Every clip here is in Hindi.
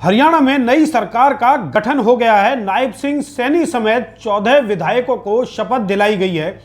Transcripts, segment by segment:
हरियाणा में नई सरकार का गठन हो गया है। नायब सिंह सैनी समेत 14 विधायकों को शपथ दिलाई गई है।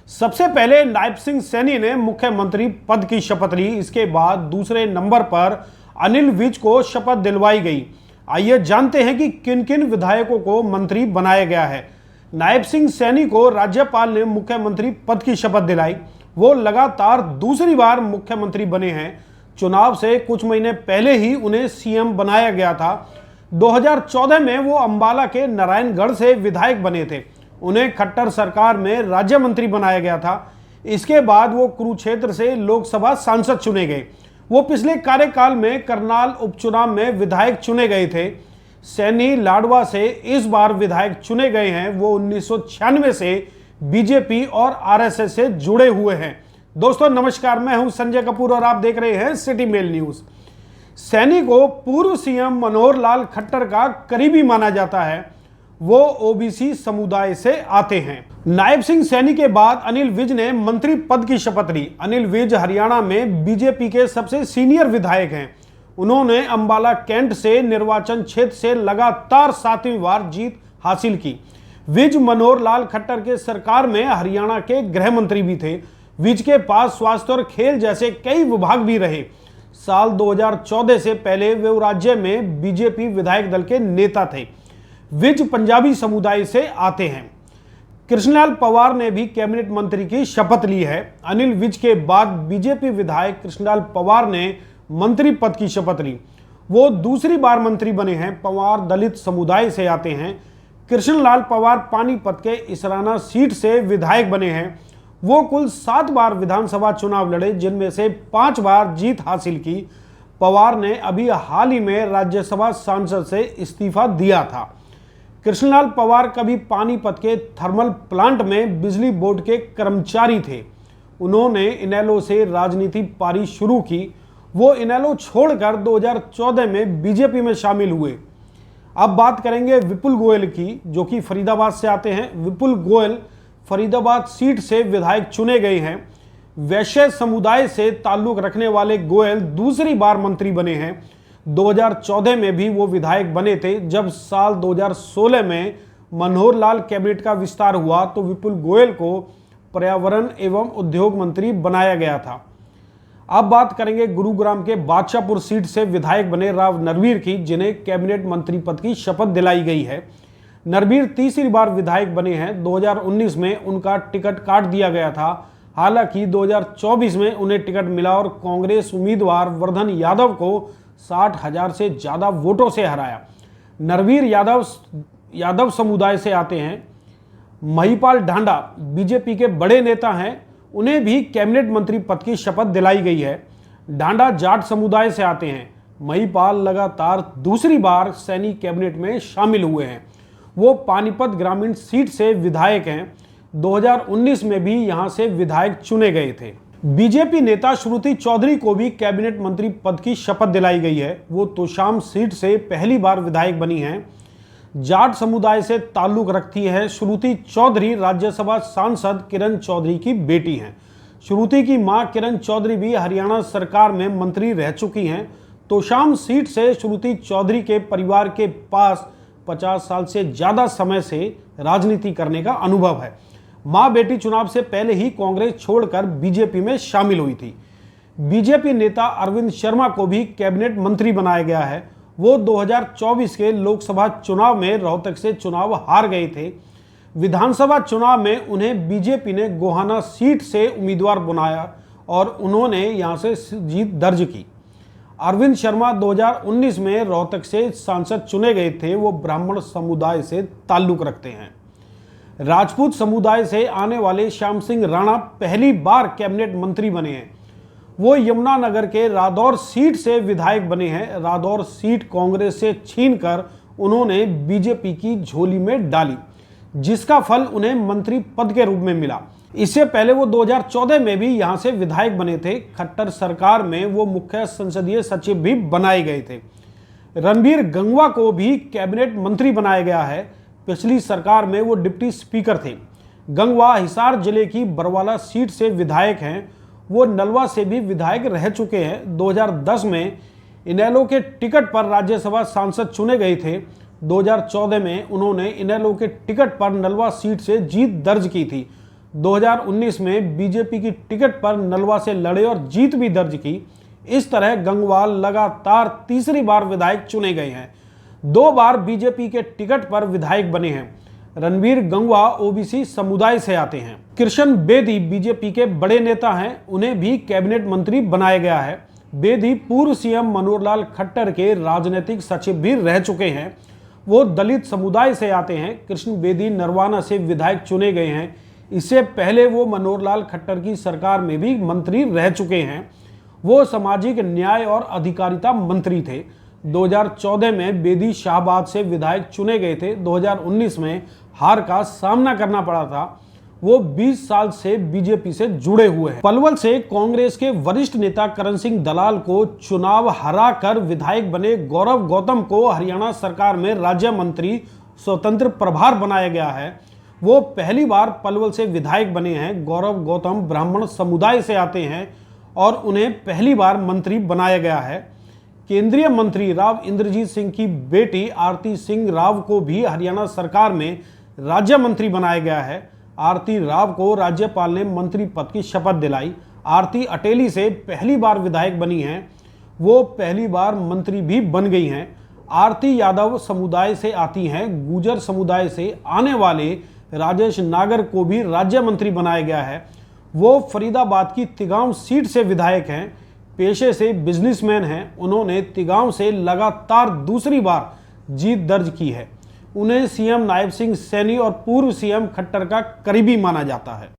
सबसे पहले नायब सिंह सैनी ने मुख्यमंत्री पद की शपथ ली। इसके बाद दूसरे नंबर पर अनिल विज को शपथ दिलवाई गई। आइए जानते हैं कि किन किन विधायकों को मंत्री बनाया गया है। नायब सिंह सैनी को राज्यपाल ने मुख्यमंत्री पद की शपथ दिलाई। वो लगातार दूसरी बार मुख्यमंत्री बने हैं। चुनाव से कुछ महीने पहले ही उन्हें सीएम बनाया गया था। 2014 में वो अंबाला के नारायणगढ़ से विधायक बने थे। उन्हें खट्टर सरकार में राज्य मंत्री बनाया गया था। इसके बाद वो कुरुक्षेत्र से लोकसभा सांसद चुने गए। वो पिछले कार्यकाल में करनाल उपचुनाव में विधायक चुने गए थे। सैनी लाडवा से इस बार विधायक चुने गए हैं। वो 1996 से बीजेपी और आरएसएस से जुड़े हुए हैं। दोस्तों नमस्कार, मैं हूं संजय कपूर और आप देख रहे हैं सिटी मेल न्यूज। सैनी को पूर्व सीएम मनोहर लाल खट्टर का करीबी माना जाता है। वो ओबीसी समुदाय से आते हैं। नायब सिंह सैनी के बाद अनिल विज ने मंत्री पद की शपथ ली। अनिल विज हरियाणा में बीजेपी के सबसे सीनियर विधायक हैं। उन्होंने अंबाला कैंट से निर्वाचन क्षेत्र से लगातार 7वीं बार जीत हासिल की। विज मनोहर लाल खट्टर के सरकार में हरियाणा के गृह मंत्री भी थे। विज के पास स्वास्थ्य और खेल जैसे कई विभाग भी रहे। साल 2014 से पहले वे राज्य में बीजेपी विधायक दल के नेता थे। विज पंजाबी समुदाय से आते हैं। कृष्णलाल पवार ने भी कैबिनेट मंत्री की शपथ ली है। अनिल विज के बाद बीजेपी विधायक कृष्णलाल पवार ने मंत्री पद की शपथ ली। वो दूसरी बार मंत्री बने हैं। पवार दलित समुदाय से आते हैं। कृष्णलाल पवार पानीपत के इसराना सीट से विधायक बने हैं। वो कुल 7 बार विधानसभा चुनाव लड़े, जिनमें से 5 बार जीत हासिल की। पवार ने अभी हाल ही में राज्यसभा सांसद से इस्तीफा दिया था। कृष्णलाल पवार कभी पानीपत के थर्मल प्लांट में बिजली बोर्ड के कर्मचारी थे। उन्होंने इनेलो से राजनीति पारी शुरू की। वो इनेलो छोड़कर 2014 में बीजेपी में शामिल हुए। अब बात करेंगे विपुल गोयल की, जो कि फरीदाबाद से आते हैं। विपुल गोयल फरीदाबाद सीट से विधायक चुने गए हैं। वैश्य समुदाय से ताल्लुक रखने वाले गोयल दूसरी बार मंत्री बने हैं। 2014 में भी वो विधायक बने थे। जब साल 2016 में मनोहर लाल कैबिनेट का विस्तार हुआ तो विपुल गोयल को पर्यावरण एवं उद्योग मंत्री बनाया गया था। अब बात करेंगे गुरुग्राम के बादशाहपुर सीट से विधायक बने राव नरवीर की, जिन्हें कैबिनेट मंत्री पद की शपथ दिलाई गई है। नरवीर तीसरी बार विधायक बने हैं। 2019 में उनका टिकट काट दिया गया था। हालांकि 2024 में उन्हें टिकट मिला और कांग्रेस उम्मीदवार वर्धन यादव को 60,000 से ज्यादा वोटों से हराया। नरवीर यादव समुदाय से आते हैं। महिपाल ढांडा बीजेपी के बड़े नेता हैं। उन्हें भी कैबिनेट मंत्री पद की शपथ दिलाई गई है। ढांडा जाट समुदाय से आते हैं। महिपाल लगातार दूसरी बार सैनी कैबिनेट में शामिल हुए हैं। वो पानीपत ग्रामीण सीट से विधायक हैं। 2019 में भी यहां से विधायक चुने गए थे। बीजेपी नेता श्रुति चौधरी को भी कैबिनेट मंत्री पद की शपथ दिलाई गई है। वो तोशाम सीट से पहली बार विधायक बनी हैं। जाट समुदाय से ताल्लुक रखती है। श्रुति चौधरी राज्यसभा सांसद किरण चौधरी की बेटी हैं। श्रुति की मां किरण चौधरी भी हरियाणा सरकार में मंत्री रह चुकी हैं। तोशाम सीट से श्रुति चौधरी के परिवार के पास 50 साल से ज्यादा समय से राजनीति करने का अनुभव है। मां बेटी चुनाव से पहले ही कांग्रेस छोड़कर बीजेपी में शामिल हुई थी। बीजेपी नेता अरविंद शर्मा को भी कैबिनेट मंत्री बनाया गया है। वो 2024 के लोकसभा चुनाव में रोहतक से चुनाव हार गए थे। विधानसभा चुनाव में उन्हें बीजेपी ने गोहाना सीट से उम्मीदवार बनाया और उन्होंने यहां से जीत दर्ज की। अरविंद शर्मा 2019 में रोहतक से सांसद चुने गए थे। वो ब्राह्मण समुदाय से ताल्लुक रखते हैं। राजपूत समुदाय से आने वाले श्याम सिंह राणा पहली बार कैबिनेट मंत्री बने हैं। वो यमुनानगर के रादौर सीट से विधायक बने हैं। रादौर सीट कांग्रेस से छीनकर उन्होंने बीजेपी की झोली में डाली, जिसका फल उन्हें मंत्री पद के रूप में मिला। इससे पहले वो 2014 में भी यहां से विधायक बने थे। खट्टर सरकार में वो मुख्य संसदीय सचिव भी बनाए गए थे। रणबीर गंगवा को भी कैबिनेट मंत्री बनाया गया है। पिछली सरकार में वो डिप्टी स्पीकर थे। गंगवा हिसार जिले की बरवाला सीट से विधायक हैं। वो नलवा से भी विधायक रह चुके हैं। 2010 में इनेलो के टिकट पर राज्यसभा सांसद चुने गए थे। 2014 में उन्होंने इनेलो के टिकट पर नलवा सीट से जीत दर्ज की थी। 2019 में बीजेपी की टिकट पर नलवा से लड़े और जीत भी दर्ज की। इस तरह गंगवार लगातार तीसरी बार विधायक चुने गए हैं। 2 बार बीजेपी के टिकट पर विधायक बने हैं। रणवीर गंगवा ओबीसी समुदाय से आते हैं। कृष्ण बेदी बीजेपी के बड़े नेता हैं, उन्हें भी कैबिनेट मंत्री बनाया गया है। बेदी पूर्व सीएम मनोहर लाल खट्टर के राजनीतिक सचिव भी रह चुके हैं। वो दलित समुदाय से आते हैं। कृष्ण बेदी नरवाना से विधायक चुने गए हैं। इससे पहले वो मनोहर लाल खट्टर की सरकार में भी मंत्री रह चुके हैं। वो सामाजिक न्याय और अधिकारिता मंत्री थे। 2014 में बेदी शाहबाद से विधायक चुने गए थे। 2019 में हार का सामना करना पड़ा था। वो 20 साल से बीजेपी से जुड़े हुए हैं। पलवल से कांग्रेस के वरिष्ठ नेता करण सिंह दलाल को चुनाव हरा कर विधायक बने गौरव गौतम को हरियाणा सरकार में राज्य मंत्री स्वतंत्र प्रभार बनाया गया है। वो पहली बार पलवल से विधायक बने हैं। गौरव गौतम ब्राह्मण समुदाय से आते हैं और उन्हें पहली बार मंत्री बनाया गया है। केंद्रीय मंत्री राव इंद्रजीत सिंह की बेटी आरती सिंह राव को भी हरियाणा सरकार में राज्य मंत्री बनाया गया है। आरती राव को राज्यपाल ने मंत्री पद की शपथ दिलाई। आरती अटेली से पहली बार विधायक बनी हैं। वो पहली बार मंत्री भी बन गई हैं। आरती यादव समुदाय से आती हैं। गुर्जर समुदाय से आने वाले राजेश नागर को भी राज्य मंत्री बनाया गया है। वो फरीदाबाद की तिगांव सीट से विधायक हैं। पेशे से बिजनेसमैन हैं। उन्होंने तिगांव से लगातार दूसरी बार जीत दर्ज की है। उन्हें सीएम नायब सिंह सैनी और पूर्व सीएम खट्टर का करीबी माना जाता है।